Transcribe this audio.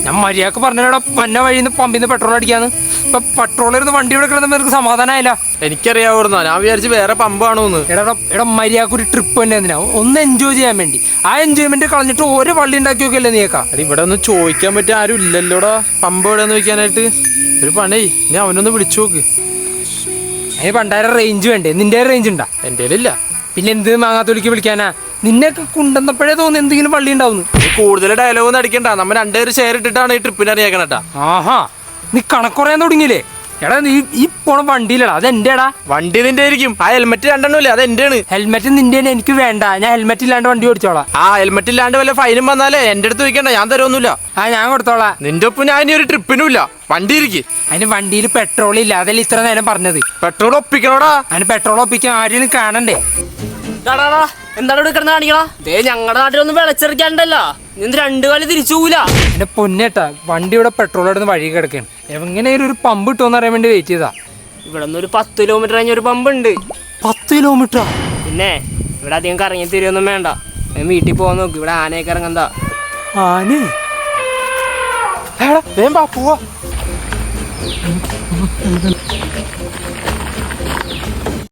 ഞാൻ മര്യാദക്ക് പറഞ്ഞോടാ പന്ന വഴിയിൽ നിന്ന് പമ്പിൽ നിന്ന് പെട്രോൾ അടിക്കാന്ന്. ഇപ്പൊ പെട്രോൾ ഇരുന്ന് വണ്ടി എടുക്കണമെന്ന് നിനക്ക് സമാധാനമായില്ല. എനിക്കറിയാവുന്ന ഞാൻ വിചാരിച്ച് വേറെ പമ്പാണോന്ന്. എടാ മര്യാദക്ക് ഒരു ട്രിപ്പ് തന്നെ എന്തിനാ, ഒന്ന് എൻജോയ് ചെയ്യാൻ വേണ്ടി. ആ എൻജോയ്മെന്റ് കളഞ്ഞിട്ട് ഒരു വള്ളി ഉണ്ടാക്കി നോക്കിയല്ലേ നീക്കാ. ഇവിടെ ഒന്നും ചോദിക്കാൻ പറ്റിയ ആരും ഇല്ലല്ലോടാ പമ്പ് എവിടെയെന്ന് വെക്കാനായിട്ട്. ഒരു പണി ഞാൻ അവനൊന്ന് വിളിച്ചു നോക്ക്. അതിന് പണ്ടായിരം റേഞ്ച് വേണ്ടേ? നിന്റെ റേഞ്ച് ഉണ്ടാ? എൻ്റെ ഇല്ല. പിന്നെ എന്ത് മാങ്ങാത്തൊലിക്ക് വിളിക്കാനാ? നിന്നെയൊക്കെ കൊണ്ടുവന്നപ്പോഴേ തോന്നുന്നു എന്തെങ്കിലും വള്ളി ഉണ്ടാവുന്നു. കൂടുതൽ ഡയലോഗ് ഒന്നും അടിക്കണ്ട. നമ്മ രണ്ടുപേര് ഷെയർ ഇട്ടിട്ടാണ് ഈ ട്രിപ്പിന് അറിയാക്കണട്ടാ. ആഹാ, നീ കണക്കുറയാൻ തുടങ്ങിയില്ലേ? എടാ നീ ഈ പോണ വണ്ടിയിലടാ, അത് എന്റെടാ. വണ്ടി നിന്റെ ആയിരിക്കും. ആ ഹെൽമെറ്റ് രണ്ടെണ്ണല്ലേ, അത് എന്റെയാണ്. ഹെൽമെറ്റ് നിന്റെ എനിക്ക് വേണ്ട, ഞാൻ ഹെൽമെറ്റ് ഇല്ലാണ്ട് വണ്ടി ഓടിച്ചോളാം. ആ ഹെൽമെറ്റ് ഇല്ലാണ്ട് വല്ല ഫൈനും വന്നാലേ എന്റെ അടുത്ത് വെക്കണ്ട, ഞാൻ തരുമൊന്നുമില്ല. ഞാൻ കൊടുത്തോളാം. നിന്റെ ഒപ്പം ഞാൻ ഇനി ഒരു ട്രിപ്പിനും ഇല്ല. വണ്ടി ഇരിക്കും. അതിന് വണ്ടിയിൽ പെട്രോൾ ഇല്ല, അതല്ലേ ഇത്ര നേരം പറഞ്ഞത്. പെട്രോൾ ഒപ്പിക്കണോടാ. അതിന് പെട്രോൾ ഒപ്പിക്കാൻ ആരെയും കാണണ്ടേ? എന്താണ് ഇവിടെ കിടന്ന് കാണിക്കണ? ഞങ്ങളുടെ നാട്ടിലൊന്നും വിളച്ചെറിക്കാണ്ടല്ലോ, നിന്ന് രണ്ടു കാലം തിരിച്ചു പോല. എന്റെ പൊന്നേട്ടാ, വണ്ടി ഇവിടെ പെട്രോൾ എടുത്ത് വഴി കിടക്കാണ്. എങ്ങനെയാലും ഒരു പമ്പ് ഇട്ടോന്ന് അറിയാൻ വേണ്ടി വെയിറ്റ് ചെയ്താ. ഇവിടെ നിന്ന് ഒരു 10 കിലോമീറ്റർ കഴിഞ്ഞ ഒരു പമ്പ് ഉണ്ട്. 10 കിലോമീറ്ററാ? പിന്നെ ഇവിടെ അധികം കറങ്ങി തരുമൊന്നും വേണ്ട. വീട്ടിൽ പോകാൻ നോക്കി, ഇവിടെ ആനയൊക്കെ ഇറങ്ങന്താ. ആന? പോവാ.